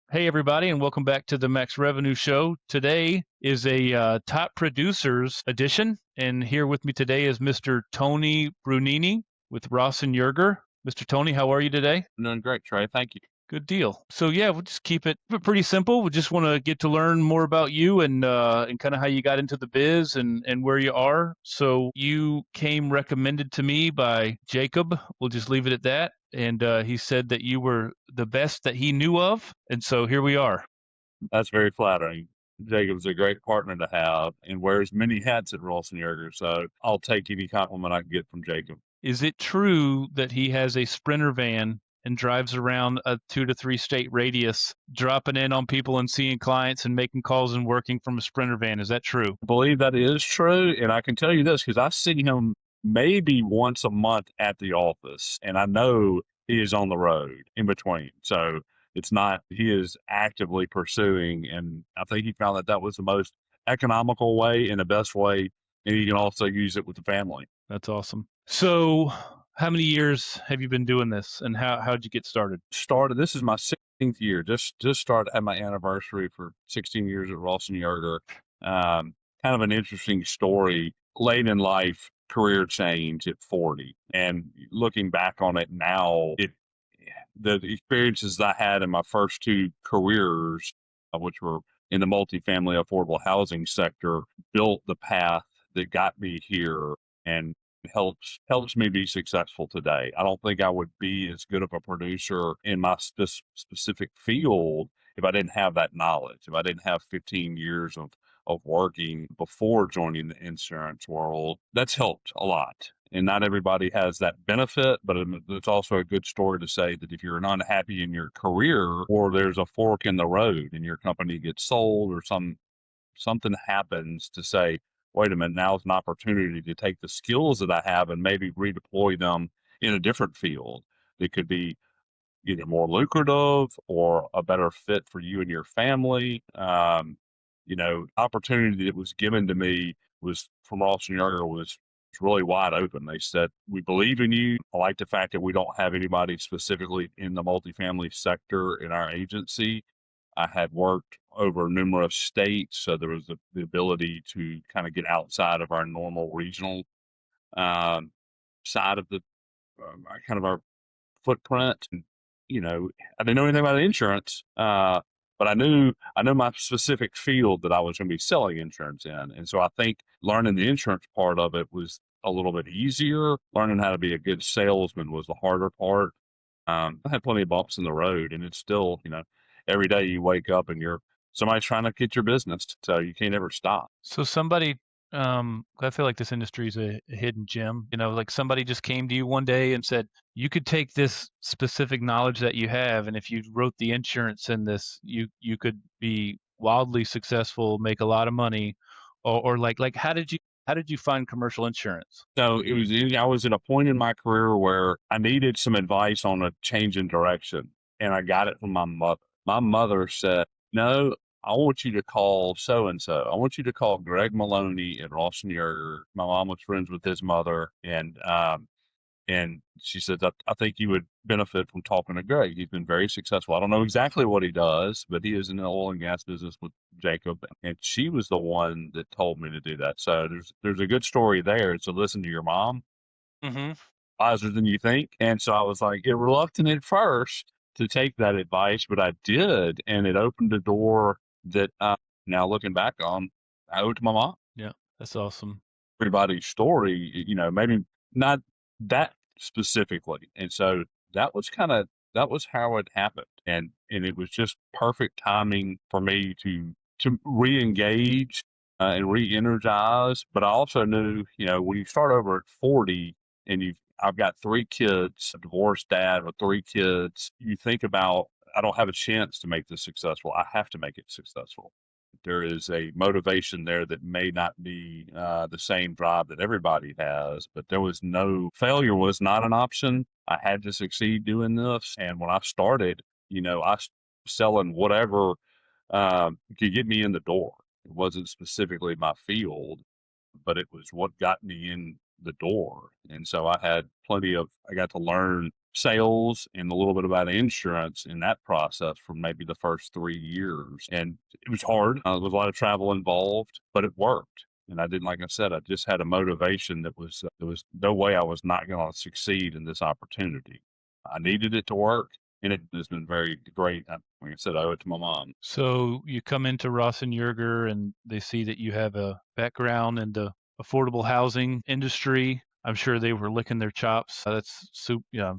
Hey, everybody, and welcome back to the Max Revenue Show. Today is a top producers edition, and here with me today is Mr. Tony Brunini with Rosson Jurgger. Mr. Tony, how are you today? I'm doing great, Trey. Thank you. Good deal. So yeah, we'll just keep it pretty simple. We just want to get to learn more about you and kind of how you got into the biz and where you are. So you came recommended to me by Jacob. We'll just leave it at that. And he said that you were the best that he knew of, and so here we are. That's very flattering. Jacob's a great partner to have and wears many hats at Rosson Jurgger, so I'll take any compliment I can get from Jacob. Is it true that he has a Sprinter van and drives around a 2 to 3 state radius, dropping in on people and seeing clients and making calls and working from a Sprinter van? Is that true? I believe that is true, and I can tell you this because I see him maybe once a month at the office, and I know he is on the road in between. So it's not, he is actively pursuing, and I think he found that that was the most economical way and the best way, and he can also use it with the family. That's awesome. So, how many years have you been doing this, and how'd you get started? This is my 16th year. Just started at my anniversary for 16 years at Rosson Jurgger. Kind of an interesting story. Late in life, career change at 40, and looking back on it now, the experiences that I had in my first two careers, which were in the multifamily affordable housing sector, built the path that got me here and helps me be successful today. I don't think I would be as good of a producer in my specific field if I didn't have that knowledge. If I didn't have 15 years of working before joining the insurance world, that's helped a lot. And not everybody has that benefit, but it's also a good story to say that if you're not unhappy in your career or there's a fork in the road and your company gets sold or something happens, to say, wait a minute, now's an opportunity to take the skills that I have and maybe redeploy them in a different field that could be either more lucrative or a better fit for you and your family. Opportunity that was given to me was from Rosson Jurgger was really wide open. They said, we believe in you. I like the fact that we don't have anybody specifically in the multifamily sector in our agency. I had worked over numerous states, so there was the ability to kind of get outside of our normal regional um, side of the kind of our footprint. And, I didn't know anything about insurance, but I know my specific field that I was going to be selling insurance in, and so I think learning the insurance part of it was a little bit easier. Learning how to be a good salesman was the harder part. I had plenty of bumps in the road, and it's still, every day you wake up and somebody's trying to get your business, so you can't ever stop. So I feel like this industry is a hidden gem. Like somebody just came to you one day and said, you could take this specific knowledge that you have, and if you wrote the insurance in this, you could be wildly successful, make a lot of money, or like how did you find commercial insurance? So I was at a point in my career where I needed some advice on a change in direction, and I got it from my mother. My mother said, "No, I want you to call so and so. I want you to call Greg Maloney at Rosson Jurgger." My mom was friends with his mother, and she said, I think you would benefit from talking to Greg. He's been very successful. I don't know exactly what he does, but he is in the oil and gas business with Jacob. And she was the one that told me to do that. So there's a good story there. So listen to your mom, Mm-hmm. wiser than you think. And so I was like reluctant at first to take that advice, but I did. And it opened a door that now looking back on, I owe to my mom. Yeah, that's awesome. Everybody's story, maybe not that specifically. And so that was how it happened. And it was just perfect timing for me to re-engage and re-energize. But I also knew, when you start over at 40 and I've got three kids, a divorced dad with three kids, you think about, I don't have a chance to make this successful. I have to make it successful. There is a motivation there that may not be the same drive that everybody has, but failure was not an option. I had to succeed doing this. And when I started, selling whatever could get me in the door. It wasn't specifically my field, but it was what got me the door. And so I got to learn sales and a little bit about insurance in that process for maybe the first 3 years. And it was hard. There was a lot of travel involved, but it worked. And I didn't, like I said, I just had a motivation there was no way I was not going to succeed in this opportunity. I needed it to work, and it has been very great. Like I said, I owe it to my mom. So you come into Rosson Jurgger and they see that you have a background in the affordable housing industry. I'm sure they were licking their chops. That's soup. Yeah,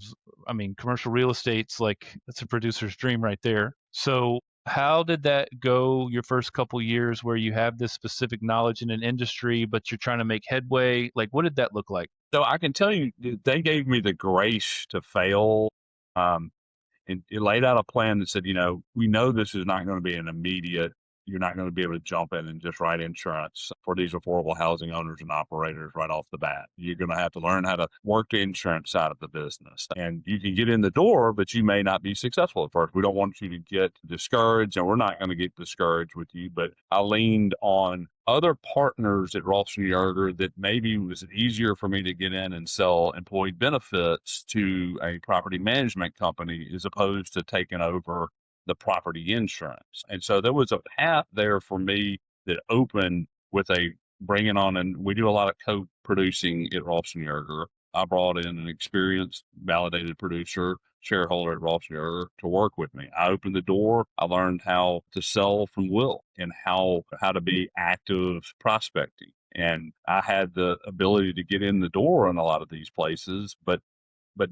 I mean, commercial real estate's like that's a producer's dream right there. So how did that go your first couple years where you have this specific knowledge in an industry, but you're trying to make headway? Like, what did that look like? So I can tell you, they gave me the grace to fail. Um, and it laid out a plan that said, we know this is not going to be an immediate, you're not going to be able to jump in and just write insurance for these affordable housing owners and operators right off the bat. You're going to have to learn how to work the insurance side of the business. And you can get in the door, but you may not be successful at first. We don't want you to get discouraged, and we're not going to get discouraged with you. But I leaned on other partners at Rosson Jurgger that maybe it was easier for me to get in and sell employee benefits to a property management company as opposed to taking over the property insurance. And so there was a path there for me that opened with a bringing on, and we do a lot of co-producing at Rosson Jurgger. I brought in an experienced, validated producer, shareholder at Rosson Jurgger to work with me. I opened the door. I learned how to sell from will and how to be active prospecting. And I had the ability to get in the door in a lot of these places, but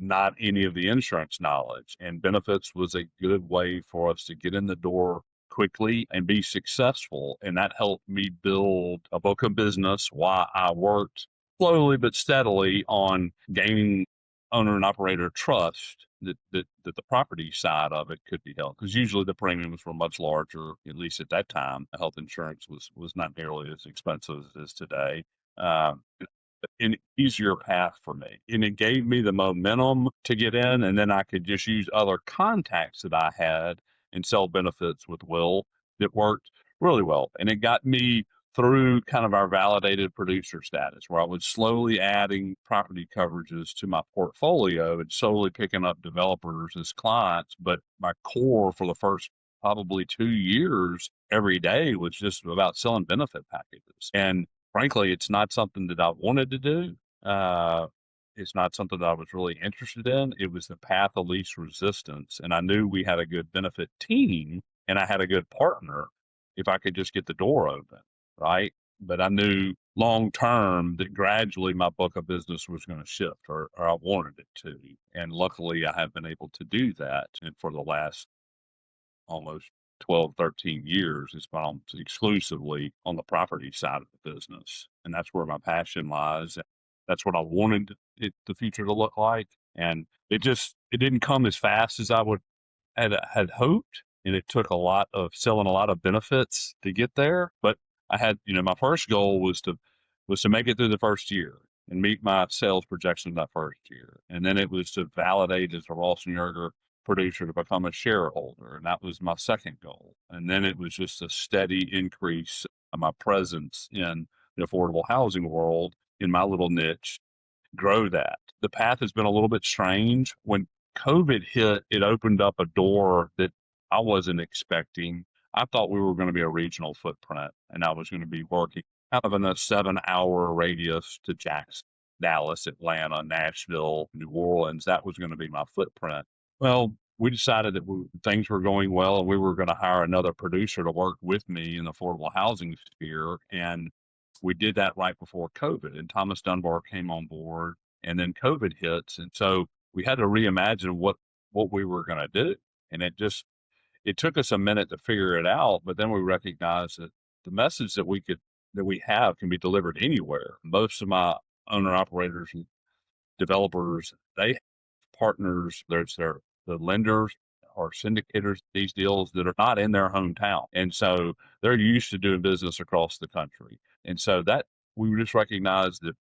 not any of the insurance knowledge. And benefits was a good way for us to get in the door quickly and be successful. And that helped me build a book of business while I worked slowly but steadily on gaining owner and operator trust that the property side of it could be held. Because usually the premiums were much larger, at least at that time. Health insurance was not nearly as expensive as it is today. Um, an easier path for me. And it gave me the momentum to get in, and then I could just use other contacts that I had and sell benefits with Will that worked really well. And it got me through kind of our validated producer status, where I was slowly adding property coverages to my portfolio and slowly picking up developers as clients. But my core for the first probably 2 years every day was just about selling benefit packages. And frankly, it's not something that I wanted to do. It's not something that I was really interested in. It was the path of least resistance. And I knew we had a good benefit team and I had a good partner if I could just get the door open, right? But I knew long term that gradually my book of business was going to shift, or I wanted it to. And luckily, I have been able to do that. And for the last almost 12, 13 years, it's been almost exclusively on the property side of the business. And that's where my passion lies. That's what I wanted the future to look like. And it didn't come as fast as I would had hoped. And it took a lot of selling a lot of benefits to get there. But I had, my first goal was to make it through the first year and meet my sales projections that first year. And then it was to validate as a Rosson Jurgger producer to become a shareholder. And that was my second goal. And then it was just a steady increase of my presence in the affordable housing world in my little niche, grow that. The path has been a little bit strange. When COVID hit, it opened up a door that I wasn't expecting. I thought we were going to be a regional footprint and I was going to be working kind of in a 7-hour radius to Jackson, Dallas, Atlanta, Nashville, New Orleans. That was going to be my footprint. Well, we decided that things were going well and we were going to hire another producer to work with me in the affordable housing sphere. And we did that right before COVID, and Thomas Dunbar came on board, and then COVID hits. And so we had to reimagine what we were going to do. And it took us a minute to figure it out, but then we recognized that the message that we have can be delivered anywhere. Most of my owner operators and developers, they have partners, the lenders or syndicators, these deals that are not in their hometown. And so they're used to doing business across the country. And so that we just recognized that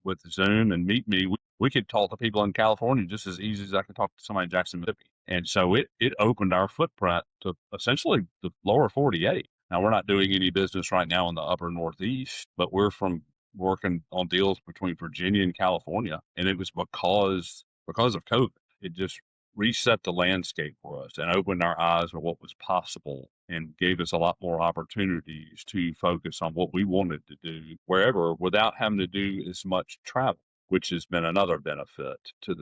with Zoom and Meet Me, we could talk to people in California just as easy as I could talk to somebody in Jackson, Mississippi. And so it opened our footprint to essentially the lower 48. Now, we're not doing any business right now in the upper Northeast, but we're from working on deals between Virginia and California, and it was because of COVID. It just reset the landscape for us and opened our eyes to what was possible and gave us a lot more opportunities to focus on what we wanted to do wherever without having to do as much travel, which has been another benefit to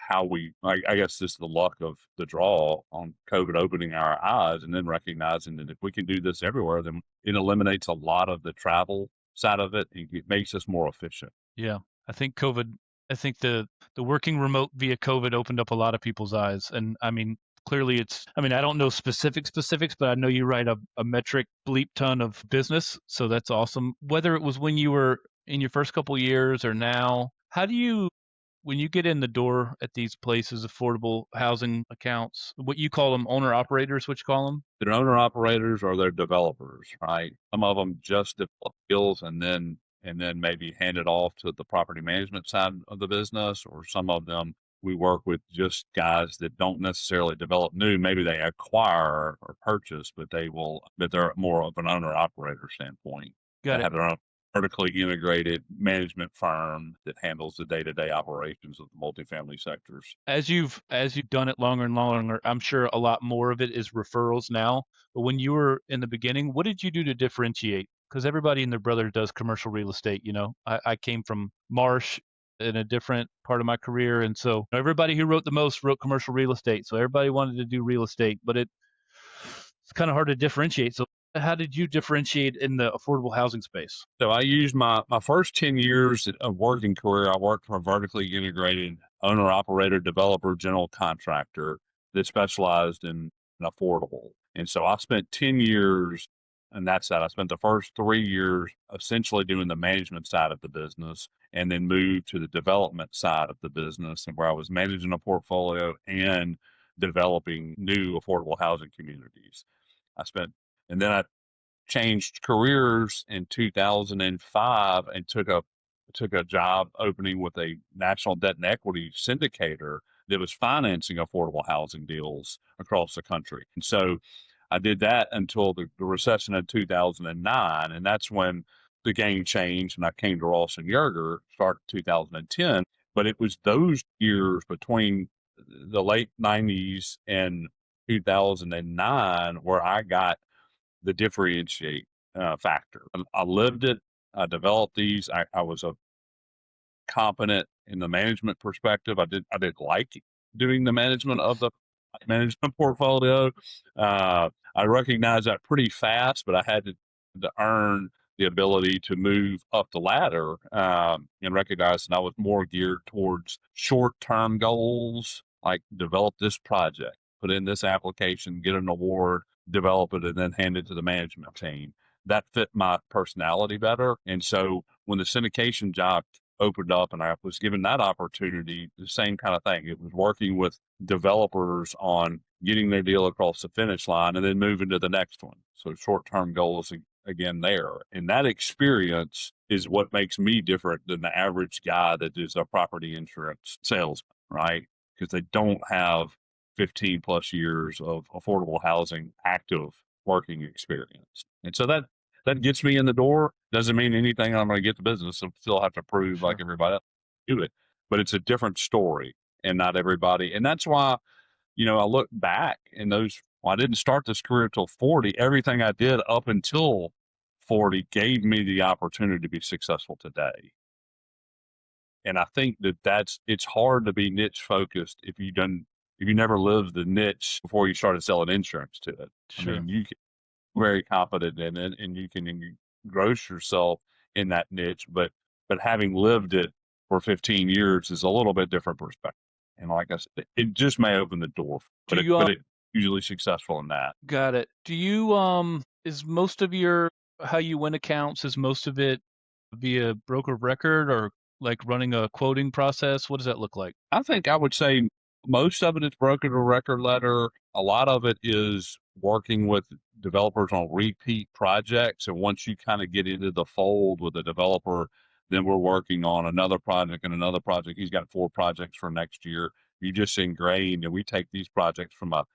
how I guess this is the luck of the draw on COVID opening our eyes and then recognizing that if we can do this everywhere, then it eliminates a lot of the travel side of it. It makes us more efficient. Yeah. I think COVID, I think the working remote via COVID opened up a lot of people's eyes. And I mean, clearly I mean, I don't know specifics, but I know you write a metric bleep ton of business. So that's awesome. Whether it was when you were in your first couple years or now, how do you, when you get in the door at these places, affordable housing accounts, what you call them, owner operators, what you call them? They're owner operators or they're developers, right? Some of them just develop deals and then maybe hand it off to the property management side of the business, or some of them we work with just guys that don't necessarily develop new. Maybe they acquire or purchase, but they're more of an owner operator standpoint. They Got it. have their own vertically integrated management firm that handles the day-to-day operations of the multifamily sectors. As you've done it longer and longer, I'm sure a lot more of it is referrals now. But when you were in the beginning, what did you do to differentiate? Because everybody and their brother does commercial real estate. I came from Marsh in a different part of my career, and so everybody who wrote the most wrote commercial real estate. So everybody wanted to do real estate, but it's kind of hard to differentiate. So how did you differentiate in the affordable housing space? So I used my first 10 years of working career. I worked for a vertically integrated owner operator developer general contractor that specialized in affordable. And so I spent 10 years and that's that. I spent the first 3 years essentially doing the management side of the business and then moved to the development side of the business and where I was managing a portfolio and developing new affordable housing communities. I spent and then I changed careers in 2005 and took a job opening with a national debt and equity syndicator that was financing affordable housing deals across the country. And so I did that until the recession of 2009, and that's when the game changed and I came to Rosson Jurgger, started 2010. But it was those years between the late 90s and 2009 where I got the differentiate factor. I lived it. I developed these. I was a competent in the management perspective. I did like doing the management of the management portfolio. I recognized that pretty fast, but I had to earn the ability to move up the ladder and recognize that I was more geared towards short-term goals, like develop this project, put in this application, get an award, develop it, and then hand it to the management team. That fit my personality better. And so when the syndication job opened up and I was given that opportunity, the same kind of thing. It was working with developers on getting their deal across the finish line and then moving to the next one. So short-term goals again there. And that experience is what makes me different than the average guy that is a property insurance salesman, right? Because they don't have 15 plus years of affordable housing active working experience. And so that gets me in the door. Doesn't mean anything I'm going to get the business. I still have to prove like Sure. everybody else do it. But it's a different story and not everybody. And that's why, I look back and I didn't start this career till 40. Everything I did up until 40 gave me the opportunity to be successful today. And I think it's hard to be niche focused if you never lived the niche before you started selling insurance to it. I Sure. mean, you can very confident in it and you can engross yourself in that niche, but having lived it for 15 years is a little bit different perspective. And like I said, it just may open the door, Do you but it usually successful in that. got it? Do you is most of your how you win accounts, is most of it via broker of record or like running a quoting process? What does that look like? I think I would say most of it is broken to record letter. A lot of it is working with developers on repeat projects. And once you kind of get into the fold with a developer, then we're working on another project and another project. He's got 4 projects for next year. You just ingrained, and we take these projects from a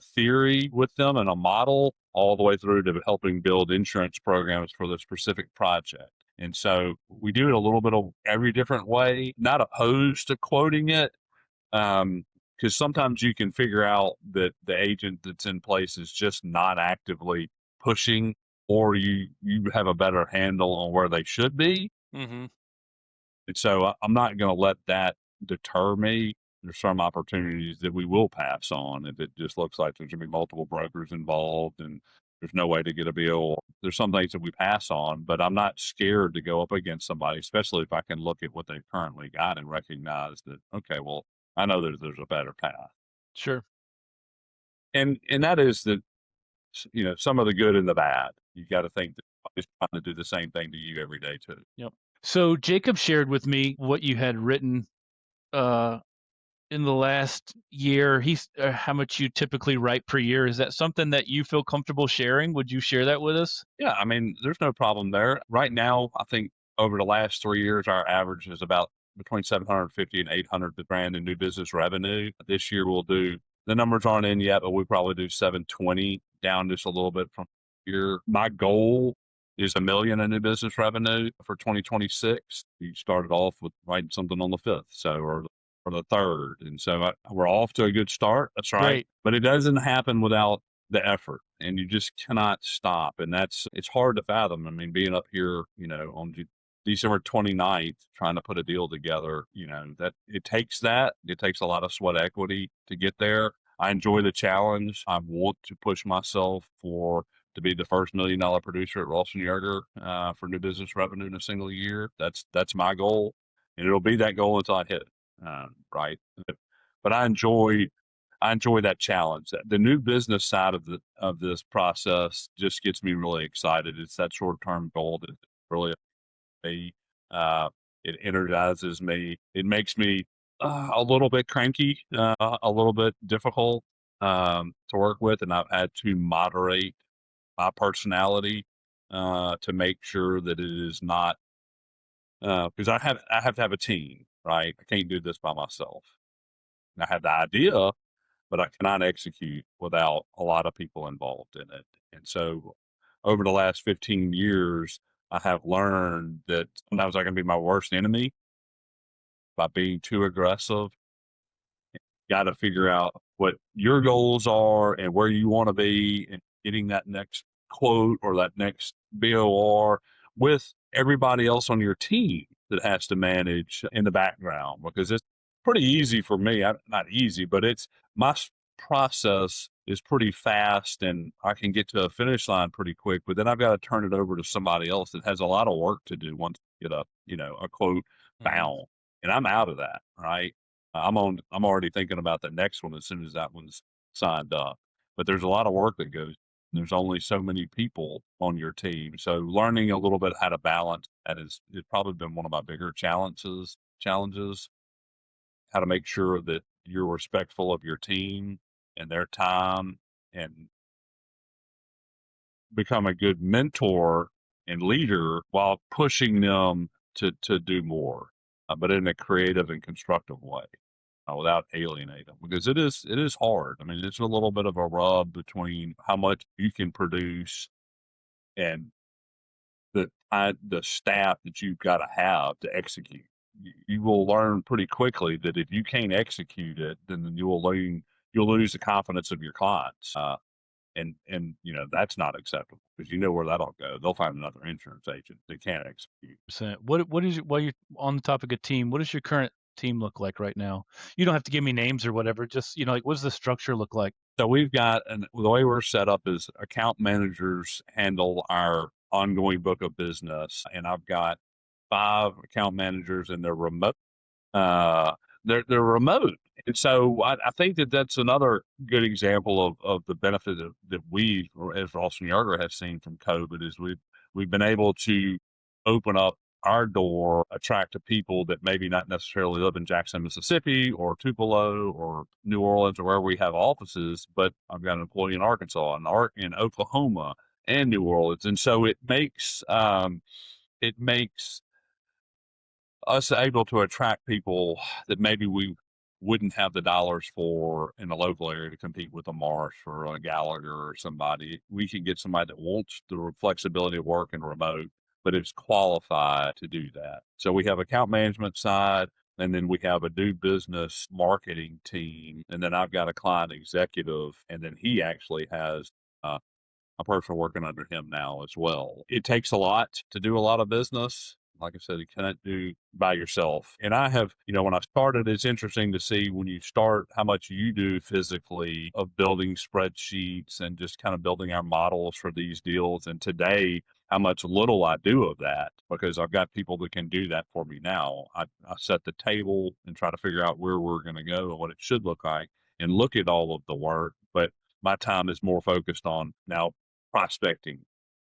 theory with them and a model all the way through to helping build insurance programs for the specific project. And so we do it a little bit of every different way, not opposed to quoting it. Because sometimes you can figure out that the agent that's in place is just not actively pushing, or you have a better handle on where they should be. Mm-hmm. And so I'm not going to let that deter me. There's some opportunities that we will pass on if it just looks like there's going to be multiple brokers involved and there's no way to get a bill. There's some things that we pass on, but I'm not scared to go up against somebody, especially if I can look at what they've currently got and recognize that, okay, well, I know that there's a better path. Sure. And that is that, some of the good and the bad. You got to think that nobody's trying to do the same thing to you every day too. Yep. So Jacob shared with me what you had written uh, in the last year. He's how much you typically write per year. Is that something that you feel comfortable sharing? Would you share that with us? Yeah, I mean, there's no problem there. Right now, I think over the last 3 years, our average is about between 750 and 800 grand in new business revenue. This year, we'll do the numbers aren't in yet, but we probably do 720, down just a little bit from here. My goal is a million in new business revenue for 2026. We started off with writing something on the fifth, so or the third, and so we're off to a good start. That's right, Great. but it doesn't happen without the effort, and you just cannot stop. And it's hard to fathom. I mean, being up here, on December 29th, trying to put a deal together, that it takes a lot of sweat equity to get there. I enjoy the challenge. I want to push myself to be the first $1 million producer at Rosson Jurgger for new business revenue in a single year. That's my goal, and it'll be that goal until I hit it. Right, but I enjoy that challenge. The new business side of this process just gets me really excited. It's that short term goal that really me. Uh, it energizes me. It makes me a little bit cranky, a little bit difficult to work with, and I've had to moderate my personality to make sure that it is not because I have to have a team, right? I can't do this by myself. I have the idea, but I cannot execute without a lot of people involved in it. And so over the last 15 years, I have learned that sometimes I can be my worst enemy by being too aggressive. Got to figure out what your goals are and where you want to be and getting that next quote or that next BOR with everybody else on your team that has to manage in the background because it's pretty easy for me. Not easy, but it's my process is pretty fast and I can get to a finish line pretty quick, but then I've got to turn it over to somebody else that has a lot of work to do once you get a quote Hmm. bound. And I'm out of that, right? I'm already thinking about the next one as soon as that one's signed up. But there's a lot of work that goes. There's only so many people on your team. So learning a little bit how to balance that is probably been one of my bigger challenges, how to make sure that you're respectful of your team and their time and become a good mentor and leader while pushing them to do more, but in a creative and constructive way without alienating them because it is hard. I mean, it's a little bit of a rub between how much you can produce and the staff that you've got to have to execute. You will learn pretty quickly that if you can't execute it, then you'll lose the confidence of your clients. And that's not acceptable because you know where that'll go. They'll find another insurance agent that can't execute. What is while you're on the topic of team? What does your current team look like right now? You don't have to give me names or whatever. Just like what does the structure look like? So we've got, and the way we're set up is account managers handle our ongoing book of business, and I've got 5 account managers, and they're remote. Uh, they're remote, and so I think that that's another good example of the benefit that we, or as Rosson Yarger has seen from COVID, is we've been able to open up our door, attract to people that maybe not necessarily live in Jackson, Mississippi, or Tupelo, or New Orleans, or where we have offices. But I've got an employee in Arkansas, and in Oklahoma, and New Orleans, and so it makes us able to attract people that maybe we wouldn't have the dollars for in the local area to compete with a Marsh or a Gallagher or somebody. We can get somebody that wants the flexibility of working remote, but it's qualified to do that. So we have account management side, and then we have a new business marketing team, and then I've got a client executive, and then he actually has uh, a person working under him now as well. It takes a lot to do a lot of business. Like I said, you cannot do by yourself. And I have, when I started, it's interesting to see when you start how much you do physically of building spreadsheets and just kind of building our models for these deals. And today, how much little I do of that because I've got people that can do that for me now. I set the table and try to figure out where we're going to go and what it should look like and look at all of the work. But my time is more focused on now prospecting,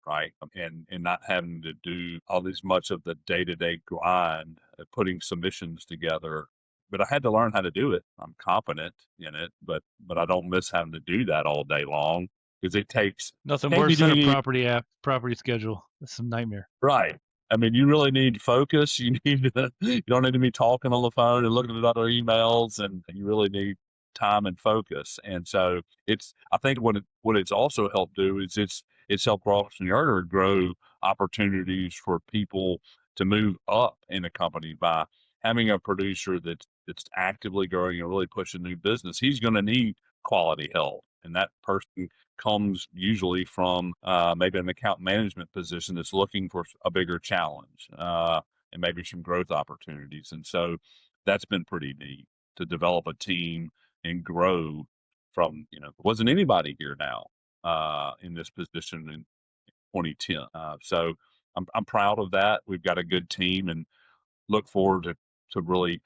right? And not having to do all this much of the day-to-day grind of putting submissions together. But I had to learn how to do it. I'm competent in it, but I don't miss having to do that all day long because it takes Nothing can't be worse than a doing property schedule. It's a nightmare. right. I mean, you really need focus. You need to, you don't need to be talking on the phone and looking at other emails, and you really need time and focus. And so I think what it's also helped do is it's helped Rosson Yard grow opportunities for people to move up in a company by having a producer that's actively growing and really pushing new business. He's going to need quality help, and that person comes usually from maybe an account management position that's looking for a bigger challenge and maybe some growth opportunities. And so that's been pretty neat to develop a team and grow from, wasn't anybody here now in this position in 2010. So I'm proud of that. We've got a good team and look forward to really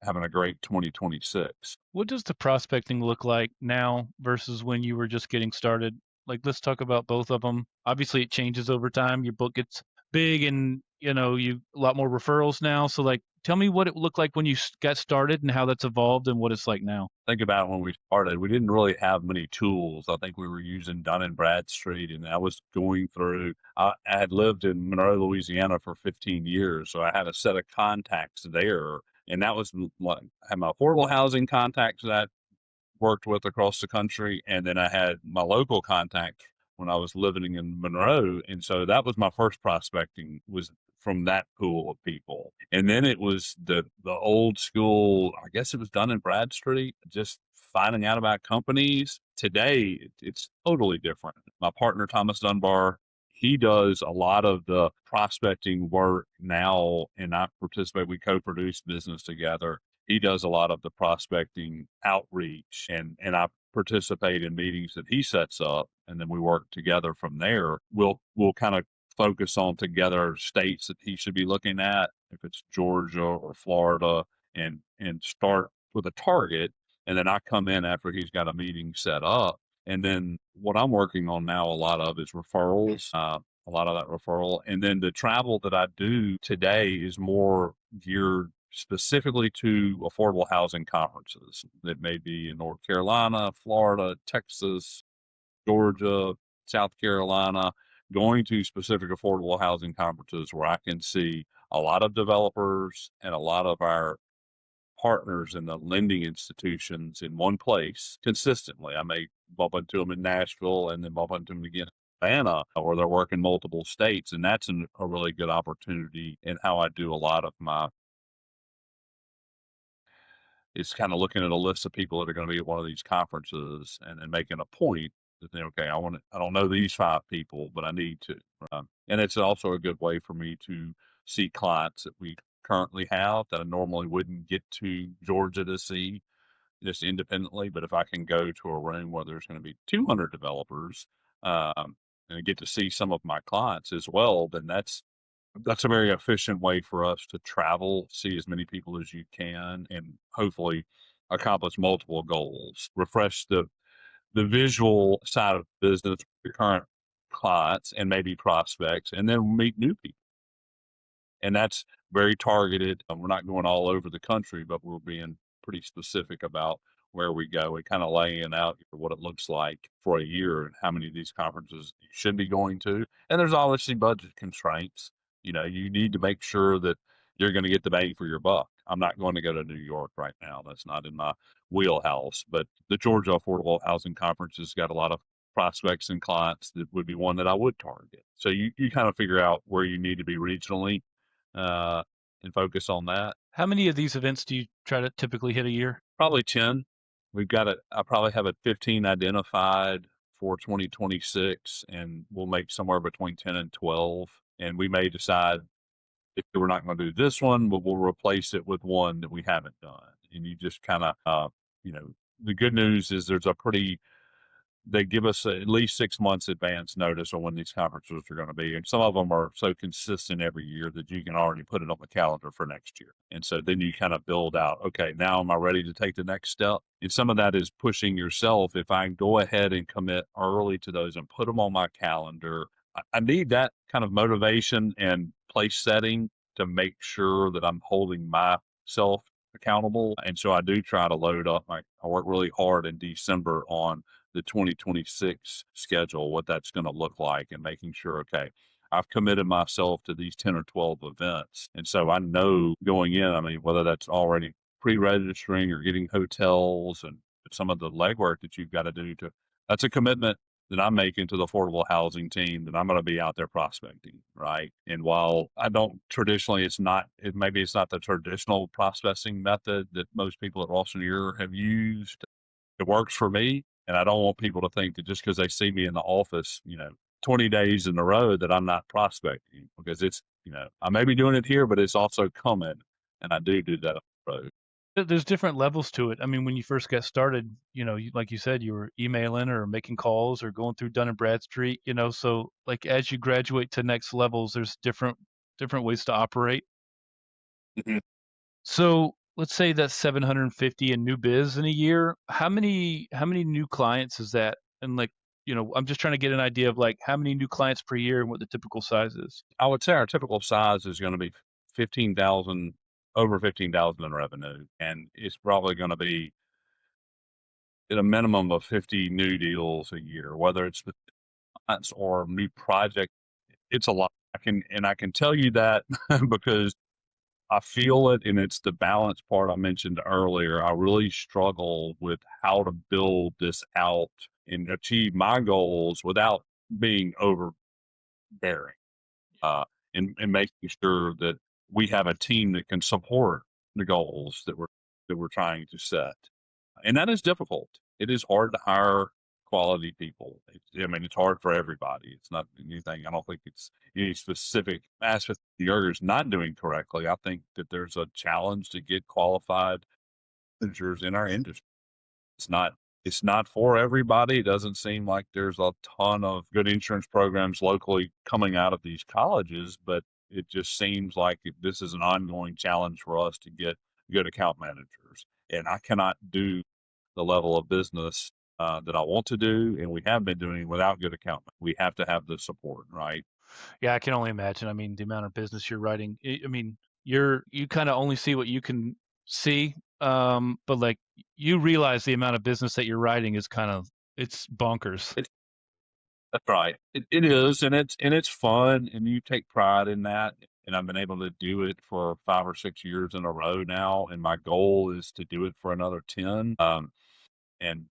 having a great 2026. What does the prospecting look like now versus when you were just getting started? Like, let's talk about both of them. Obviously, it changes over time. Your book gets big, and you a lot more referrals now. So, like, tell me what it looked like when you got started, and how that's evolved, and what it's like now. Think about when we started, we didn't really have many tools. I think we were using Dun and Bradstreet, and I was going through. I had lived in Monroe, Louisiana for 15 years, so I had a set of contacts there, and that was like I had my affordable housing contacts that worked with across the country. And then I had my local contact when I was living in Monroe. And so that was my first prospecting was from that pool of people. And then it was the old school, I guess it was Dun and Bradstreet, just finding out about companies. Today, it's totally different. My partner, Thomas Dunbar, he does a lot of the prospecting work now, and I participate. We co-produce business together. He does a lot of the prospecting outreach, and I participate in meetings that he sets up, and then we work together from there. We'll kind of focus on together states that he should be looking at, if it's Georgia or Florida, and start with a target. And then I come in after he's got a meeting set up. And then what I'm working on now, a lot of is referrals. A lot of that referral. And then the travel that I do today is more geared specifically to affordable housing conferences that may be in North Carolina, Florida, Texas, Georgia, South Carolina, going to specific affordable housing conferences where I can see a lot of developers and a lot of our partners in the lending institutions in one place consistently. I may bump into them in Nashville and then bump into them again in Atlanta, or they're working multiple states. And that's a really good opportunity in how I do a lot of my is kind of looking at a list of people that are going to be at one of these conferences and making a point to think, okay, I don't know these 5 people, but I need to. And it's also a good way for me to see clients that we currently have that I normally wouldn't get to Georgia to see just independently. But if I can go to a room where there's going to be 200 developers and get to see some of my clients as well, then that's a very efficient way for us to travel, see as many people as you can, and hopefully accomplish multiple goals. Refresh the visual side of business with your current clients and maybe prospects, and then meet new people. And that's very targeted. We're not going all over the country, but we're being pretty specific about where we go and kind of laying out what it looks like for a year and how many of these conferences you should be going to. And there's obviously budget constraints. You need to make sure that you're going to get the bang for your buck. I'm not going to go to New York right now. That's not in my wheelhouse. But the Georgia Affordable Housing Conference has got a lot of prospects and clients that would be one that I would target. So you kind of figure out where you need to be regionally, uh, and focus on that. How many of these events do you try to typically hit a year? Probably 10. I probably have a 15 identified for 2026, and we'll make somewhere between 10 and 12. And we may decide if we're not going to do this one, but we'll replace it with one that we haven't done. And you just kind of, the good news is they give us at least 6 months advance notice on when these conferences are going to be. And some of them are so consistent every year that you can already put it on the calendar for next year. And so then you kind of build out, okay, now am I ready to take the next step? And some of that is pushing yourself. If I go ahead and commit early to those and put them on my calendar, I need that kind of motivation and place setting to make sure that I'm holding myself accountable. And so I do try to load up. I work really hard in December on the 2026 schedule, what that's going to look like, and making sure, okay, I've committed myself to these 10 or 12 events. And so I know going in, I mean, whether that's already pre registering or getting hotels and some of the legwork that you've got to do that's a commitment that I'm making to the affordable housing team that I'm going to be out there prospecting, right? And while I don't traditionally, maybe it's not the traditional prospecting method that most people at Rosson have used. It works for me, and I don't want people to think that just because they see me in the office, 20 days in a row that I'm not prospecting, because I may be doing it here, but it's also coming, and I do that on the road. There's different levels to it. I mean, when you first got started, like you said, you were emailing or making calls or going through Dun and Bradstreet, so like as you graduate to next levels, there's different ways to operate. Mhm. So let's say that's 750 in new biz in a year. How many new clients is that? And like, I'm just trying to get an idea of like how many new clients per year and what the typical size is. I would say our typical size is going to be 15,000, over 15,000 in revenue, and it's probably going to be at a minimum of 50 new deals a year, whether it's with clients or new project. It's a lot. I can tell you that because I feel it, and it's the balance part I mentioned earlier. I really struggle with how to build this out and achieve my goals without being overbearing, uh, and making sure that we have a team that can support the goals that we're trying to set. And that is difficult. It is hard to hire quality people. I mean, it's hard for everybody. It's not anything. I don't think it's any specific aspect the Jurger's not doing correctly. I think that there's a challenge to get qualified managers in our industry. It's not it's not for everybody. It doesn't seem like there's a ton of good insurance programs locally coming out of these colleges, but it just seems like this is an ongoing challenge for us to get good account managers. And I cannot do the level of business that I want to do, and we have been doing without good account. We have to have the support, right? Yeah, I can only imagine. I mean, the amount of business you're writing. I mean, you kind of only see what you can see, but like you realize the amount of business that you're writing is it's bonkers. That's right. It is, and it's fun, and you take pride in that. And I've been able to do it for 5 or 6 years in a row now, and my goal is to do it for another 10. And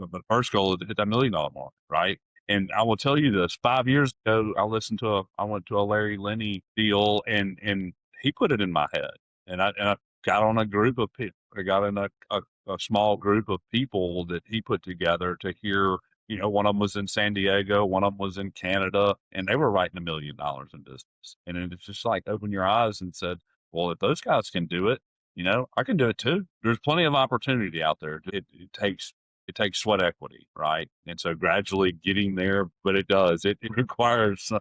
but the first goal is to hit that $1 million mark, right? And I will tell you this: 5 years ago, I went to a Larry Lenny deal, and he put it in my head, and I got on a group of people. I got in a small group of people that he put together to hear. One of them was in San Diego, one of them was in Canada, and they were writing $1 million in business. And it's just like open your eyes and said, well, if those guys can do it, I can do it too. There's plenty of opportunity out there. It takes sweat equity, right? And so gradually getting there, but it does. It requires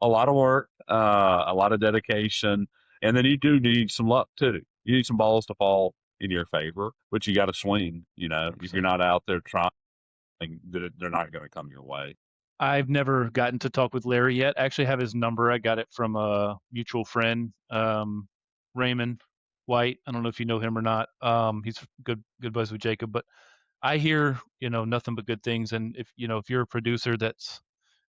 a lot of work, a lot of dedication, and then you do need some luck too. You need some balls to fall in your favor, but you got to swing. If you're 100%. not out there trying, they're not going to come your way. I've never gotten to talk with Larry yet. I actually have his number. I got it from a mutual friend, Raymond White. I don't know if you know him or not. He's good buddies with Jacob, but I hear, nothing but good things. And if you're a producer that's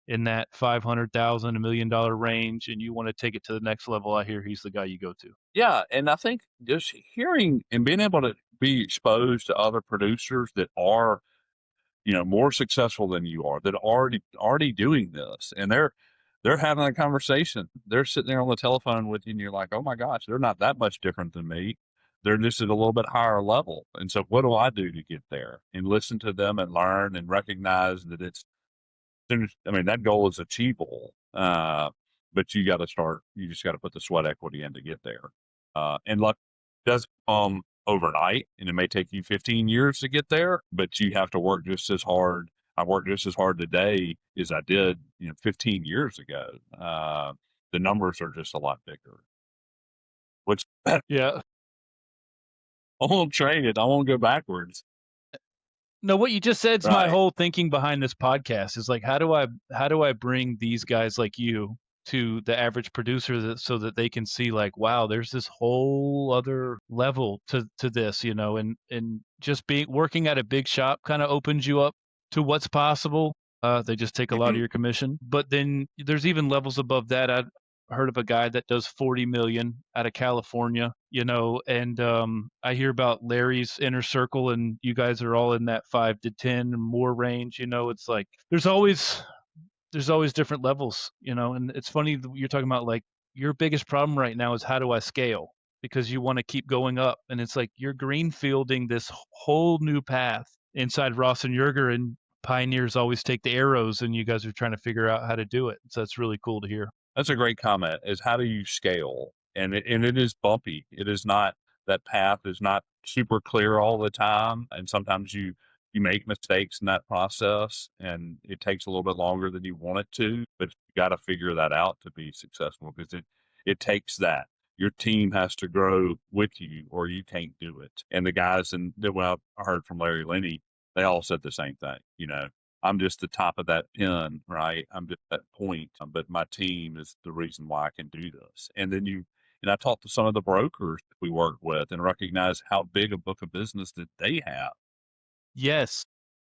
in that 500,000, $1 million range and you want to take it to the next level, I hear he's the guy you go to. Yeah, and I think just hearing and being able to be exposed to other producers that are more successful than you are, that are already doing this, and they're having a conversation. They're sitting there on the telephone with you, and you're like, oh my gosh, they're not that much different than me. They're just at a little bit higher level. And so, what do I do to get there? And listen to them and learn and recognize that that goal is achievable. But you got to start. You just got to put the sweat equity in to get there. And luck does come overnight, and it may take you 15 years to get there, but you have to work just as hard. I work just as hard today as I did, 15 years ago. The numbers are just a lot bigger, which I Yeah. won't trade it. I won't go backwards. No, what you just said is my Right. whole thinking behind this podcast is like, how do I bring these guys like you to the average producer so that they can see like, wow, there's this whole other level to this, and just working at a big shop kind of opens you up to what's possible. They just take a lot of Mhm. your commission, but then there's even levels above that. I heard of a guy that does 40 million out of California, and I hear about Larry's inner circle, and you guys are all in that 5 to 10 or more range. It's like there's always different levels, and it's funny that you're talking about like your biggest problem right now is how do I scale, because you want to keep going up, and it's like you're greenfielding this whole new path inside Ross and Jurgger, and pioneers always take the arrows, and you guys are trying to figure out how to do it. So that's really cool to hear. That's a great comment, is how do you scale? And it is bumpy. It is not, that path is not super clear all the time. And sometimes you make mistakes in that process, and it takes a little bit longer than you want it to, but you got to figure that out to be successful, because it takes that. Your team has to grow with you or you can't do it. And the guys, and well, I heard from Larry Lenny, they all said the same thing. I'm just the top of that pin, right? I'm just that point, but my team is the reason why I can do this. And I talked to some of the brokers that we work with and recognize how big a book of business that they have. Yes.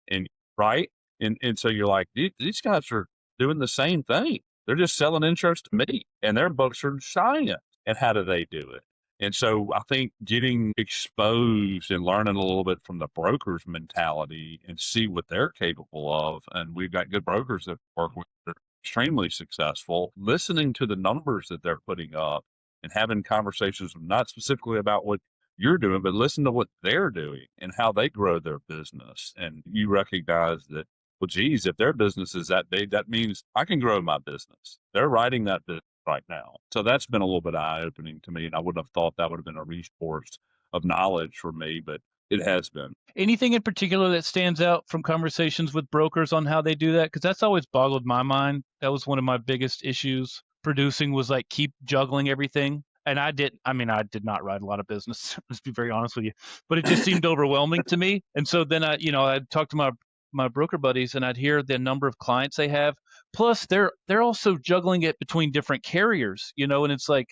And right. And so you're like, these guys are doing the same thing. They're just selling insurance to me, and their books are giant. And how do they do it? And so I think getting exposed and learning a little bit from the broker's mentality and see what they're capable of. And we've got good brokers that work with that are extremely successful, listening to the numbers that they're putting up and having conversations not specifically about what you're doing, but listen to what they're doing and how they grow their business. And you recognize that, well, geez, if their business is that big, that means I can grow my business. They're writing that business right now. So that's been a little bit eye opening to me. And I wouldn't have thought that would have been a resource of knowledge for me, but it has been. Anything in particular that stands out from conversations with brokers on how they do that? Because that's always boggled my mind. That was one of my biggest issues producing, was like keep juggling everything. And I did not write a lot of business, let's be very honest with you, but it just seemed overwhelming to me. And so then I'd talk to my broker buddies, and I'd hear the number of clients they have. Plus they're also juggling it between different carriers, and it's like,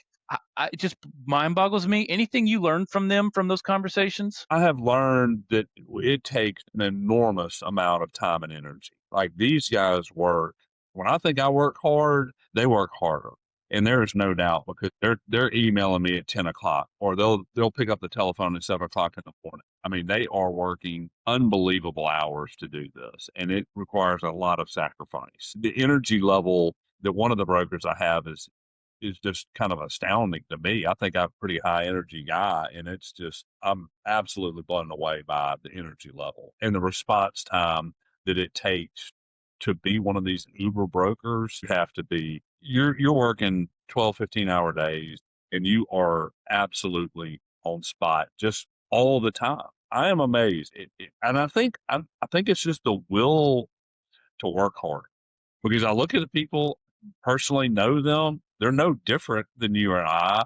it just mind boggles me. Anything you learned from them from those conversations? I have learned that it takes an enormous amount of time and energy. Like, these guys work. When I think I work hard, they work harder. And there is no doubt, because they're emailing me at 10 o'clock, or they'll pick up the telephone at 7 o'clock in the morning. I mean, they are working unbelievable hours to do this, and it requires a lot of sacrifice. The energy level that one of the brokers I have is just kind of astounding to me. I think I'm a pretty high energy guy, and it's just, I'm absolutely blown away by the energy level and the response time that it takes to be one of these Uber brokers. You have to be, you're working 12, 15-hour days, and you are absolutely on spot just all the time. I am amazed. And I think it's just the will to work hard, because I look at the people, personally know them. They're no different than you and I.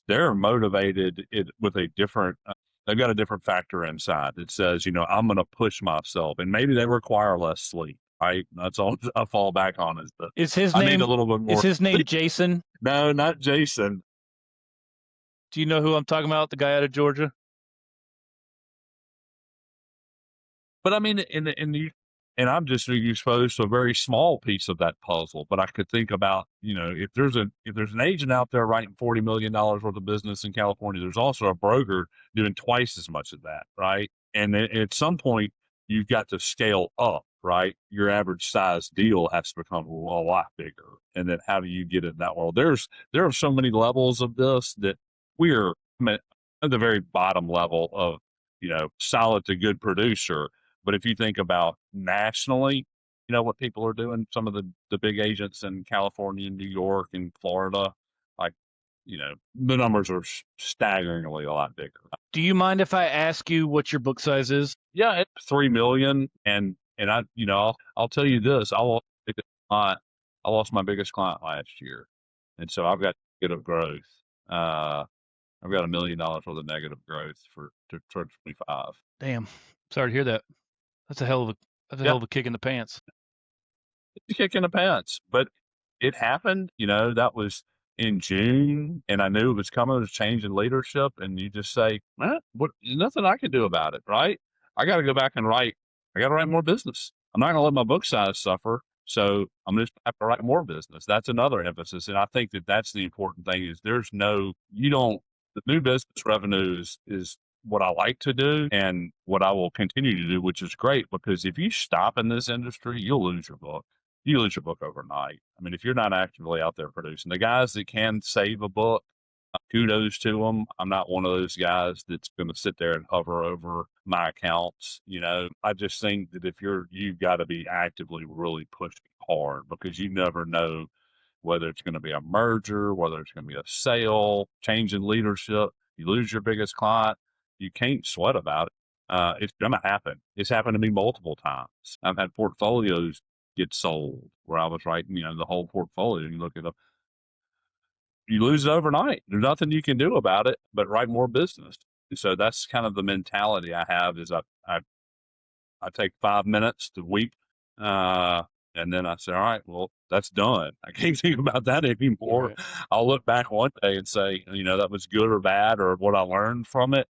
They're motivated with a different, they've got a different factor inside that says, I'm going to push myself, and maybe they require less sleep. Right? That's all I fall back on, is that Is his I need a name little bit is more his name sleep. Jason? No, not Jason. Do you know who I'm talking about? The guy out of Georgia? But I mean, and I'm just exposed to a very small piece of that puzzle. But I could think about, if there's an agent out there writing $40 million worth of business in California, there's also a broker doing twice as much of that, right? And at some point, you've got to scale up. right? Your average size deal has to become a lot bigger. And then how do you get in that world? There are so many levels of this that we're at the very bottom level of, solid to good producer. But if you think about nationally, what people are doing, some of the big agents in California and New York and Florida, like, the numbers are staggeringly a lot bigger. Do you mind if I ask you what your book size is? Yeah, it's 3 million, and I'll tell you this: client, I lost my biggest client last year, and so I've got negative growth. Uh, I've got $1 million worth of negative growth for 2025. Damn. Sorry to hear that. That's a hell of a Yeah, kick in the pants. it's a kick in the pants, but it happened. That was in June, and I knew it was coming. It was change in leadership, and you just say, what? Nothing I can do about it, right? I got to go back and write. I got to write more business. I'm not going to let my book size suffer, so I'm just have to write more business. That's another emphasis, and I think that's the important thing. Is you don't the new business revenue is what I like to do and what I will continue to do, which is great because if you stop in this industry, you'll lose your book. You lose your book overnight. I mean, if you're not actively out there producing, the guys that can save a book, kudos to them. I'm not one of those guys that's going to sit there and hover over my accounts. I just think that if you've got to be actively really pushing hard because you never know whether it's going to be a merger, whether it's going to be a sale, change in leadership. You lose your biggest client, you can't sweat about it. It's going to happen. It's happened to me multiple times. I've had portfolios get sold where I was writing, the whole portfolio. You look at them, you lose it overnight. There's nothing you can do about it but write more business. So that's kind of the mentality I have is I take 5 minutes to weep. And then I say, all right, well, that's done. I can't think about that anymore. Right. I'll look back one day and say, that was good or bad or what I learned from it.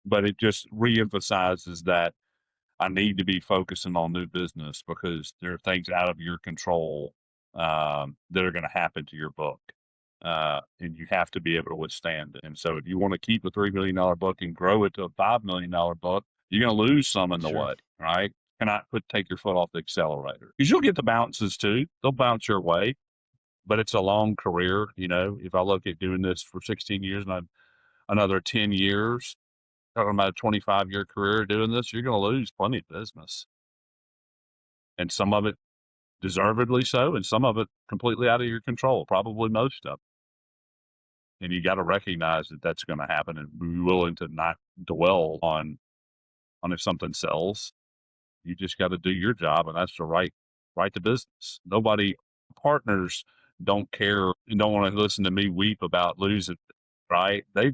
But it just reemphasizes that I need to be focusing on new business because there are things out of your control that are going to happen to your book. And you have to be able to withstand it. And so if you want to keep a $3 million book and grow it to a $5 million book, you're going to lose some in the Sure. way, right? Cannot take your foot off the accelerator because you'll get the bounces too. They'll bounce your way, but it's a long career. If I look at doing this for 16 years and another 10 years, talking about a 25-year career doing this, you're going to lose plenty of business. And some of it deservedly so, and some of it completely out of your control, probably most of it. And you got to recognize that that's going to happen and be willing to not dwell on if something sells. You just got to do your job, and that's to write the business. Nobody, partners don't care and don't want to listen to me weep about losing, right? They're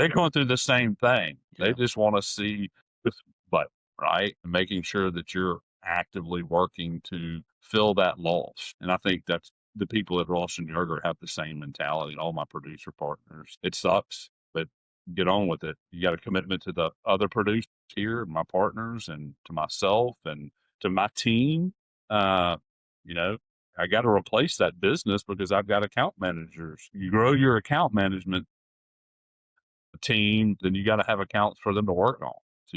going through the same thing. They Yeah. just want to see this, but right, and making sure that you're actively working to fill that loss. And I think that's the people at Rosson Jurgger have the same mentality. All my producer partners. It sucks, but get on with it. You got a commitment to the other producers here, my partners, and to myself and to my team. Uh, I got to replace that business because I've got account managers. You grow your account management team, then you got to have accounts for them to work on. So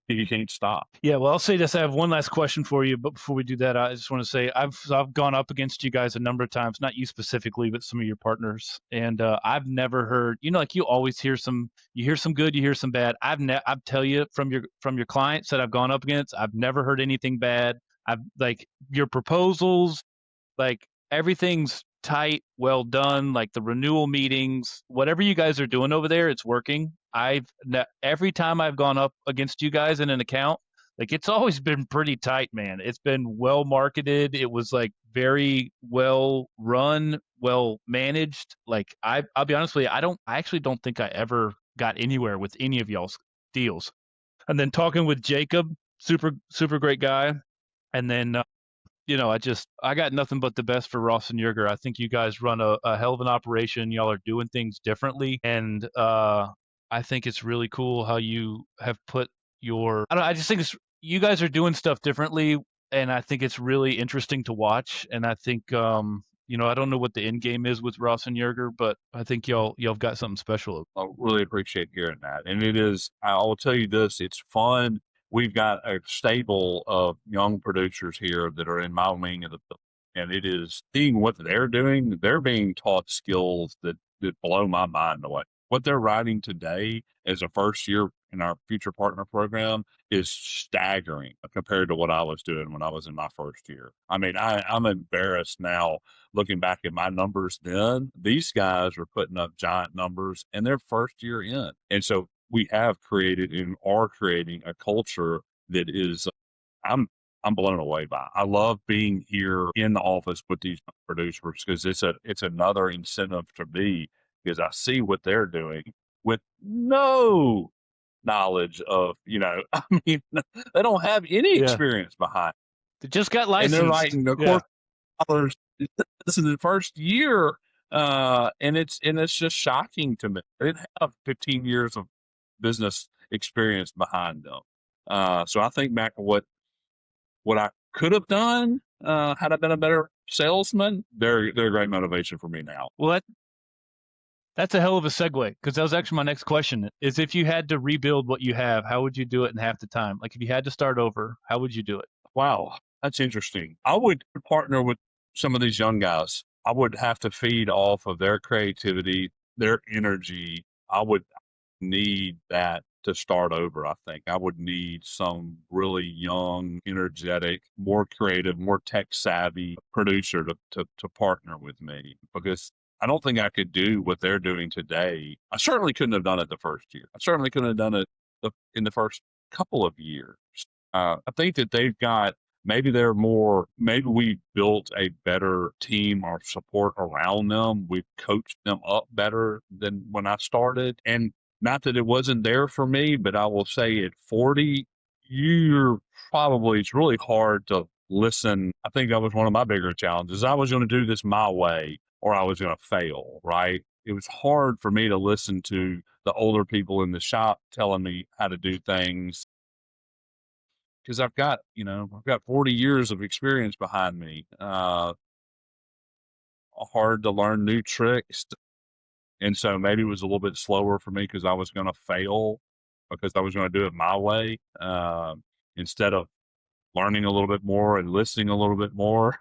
you can't stop. Yeah, well, I'll say this. I have one last question for you, but before we do that, I just want to say I've gone up against you guys a number of times, not you specifically, but some of your partners, and I've never heard. Like you always hear some good, you hear some bad. I've tell you from your clients that I've gone up against, I've never heard anything bad. I've like your proposals, like everything's tight, well done. Like the renewal meetings, whatever you guys are doing over there, it's working. Every time I've gone up against you guys in an account, like it's always been pretty tight, man. It's been well marketed. It was like very well run, well managed. Like I'll be honest with you, I actually don't think I ever got anywhere with any of y'all's deals. And then talking with Jacob, super great guy. And then I got nothing but the best for Rosson Jurgger. I think you guys run a hell of an operation. Y'all are doing things differently, and I think it's really cool how you have put your. I just think you guys are doing stuff differently, and I think it's really interesting to watch. And I think I don't know what the end game is with Rosson Jurgger, but I think y'all've got something special. I really appreciate hearing that. And it is. I will tell you this: it's fun we've got a stable of young producers here that are in my wing of the and it is seeing what they're doing. They're being taught skills that blow my mind away. What they're writing today as a first year in our future partner program is staggering compared to what I was doing when I was in my first year. I mean, I'm embarrassed now looking back at my numbers then. These guys are putting up giant numbers in their first year in. And so we have created and are creating a culture that is I'm I'm blown away by. I love being here in the office with these producers because it's another incentive to me because I see what they're doing with no knowledge of, I mean, they don't have any Yeah. experience behind, They just got and they're licensed. writing the Yeah. course dollars. This is the first year, and it's just shocking to me. They didn't have 15 years of business experience behind them. So I think back to what I could have done had I been a better salesman. They're a great motivation for me now. Well, that's a hell of a segue because that was actually my next question is if you had to rebuild what you have, how would you do it in half the time? Like if you had to start over, how would you do it? Wow, that's interesting. I would partner with some of these young guys. I would have to feed off of their creativity, their energy. I would need that to start over. I think I would need some really young, energetic, more creative, more tech savvy producer to partner with me because I don't think I could do what they're doing today. I certainly couldn't have done it the first year. I certainly couldn't have done it in the first couple of years. I think that they've got maybe we built a better team or support around them. We've coached them up better than when I started. And not that it wasn't there for me, but I will say at 40, it's really hard to listen. I think that was one of my bigger challenges. I was going to do this my way or I was going to fail, right? It was hard for me to listen to the older people in the shop telling me how to do things because I've got 40 years of experience behind me. Hard to learn new tricks. And so maybe it was a little bit slower for me because I was going to fail because I was going to do it my way instead of learning a little bit more and listening a little bit more.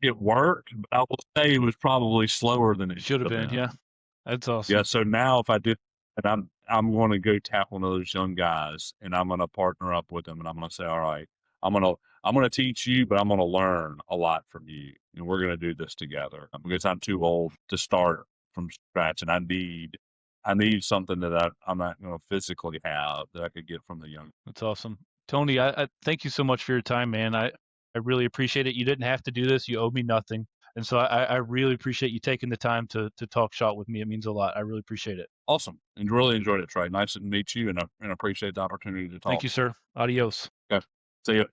It worked, but I will say it was probably slower than it should Should have have been. Yeah. been. That's Yeah. awesome. So now if I did, and I'm going to go tap one of those young guys, and I'm going to partner up with them, and I'm going to say, all right, I'm going to teach you, but I'm going to learn a lot from you, and we're going to do this together because I'm too old to start from scratch, and I need something that I'm not going to physically have that I could get from the young. That's awesome. Tony, I thank you so much for your time, man. I really appreciate it. You didn't have to do this. You owe me nothing. And so I really appreciate you taking the time to talk shop with me. It means a lot. I really appreciate it. Awesome, and really enjoyed it, Trey. Nice to meet you, and I appreciate the opportunity to Thank talk. you, sir. Adios. Okay, see you.